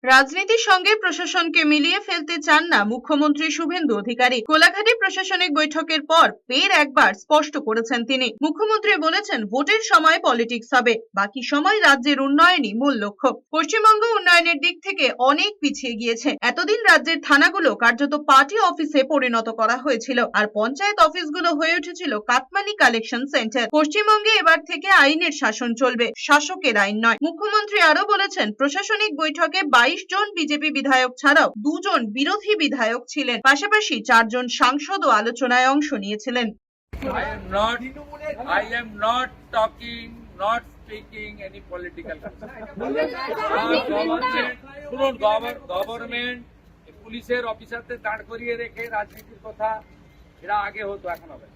রাজনীতির সঙ্গে প্রশাসনকে মিলিয়ে ফেলতে চান না মুখ্যমন্ত্রী শুভেন্দু অধিকারী। কোলাঘাটে প্রশাসনিক বৈঠকের পর ফের একবার স্পষ্ট করেছেন তিনি। মুখ্যমন্ত্রী বলেছেন, ভোটের সময় পলিটিক্স হবে, বাকি সময় রাজ্যের উন্নয়নই মূল লক্ষ্য। পশ্চিমবঙ্গ উন্নয়নের দিক থেকে অনেক পিছিয়ে গিয়েছে। এতদিন রাজ্যের থানাগুলো কার্যত পার্টি অফিসে পরিণত করা হয়েছিল, আর পঞ্চায়েত অফিসগুলো হয়ে উঠেছিল কাটমানি কালেকশন সেন্টার। পশ্চিমবঙ্গে এবার থেকে আইনের শাসন চলবে, শাসকের আইন নয়। মুখ্যমন্ত্রী আরো বলেছেন, প্রশাসনিক বৈঠকে 22 জন বিজেপি বিধায়ক ছাড়াও 2 জন বিরোধী বিধায়ক ছিলেন। পাশাপাশি 4 জন সাংসদও আলোচনায় অংশ নিয়েছিলেন। I am not talking, not speaking any political government পুলিশের অফিসারদের দাঁড় করিয়ে রেখে রাজনীতির কথা এরা আগে হতো, এখন হবে।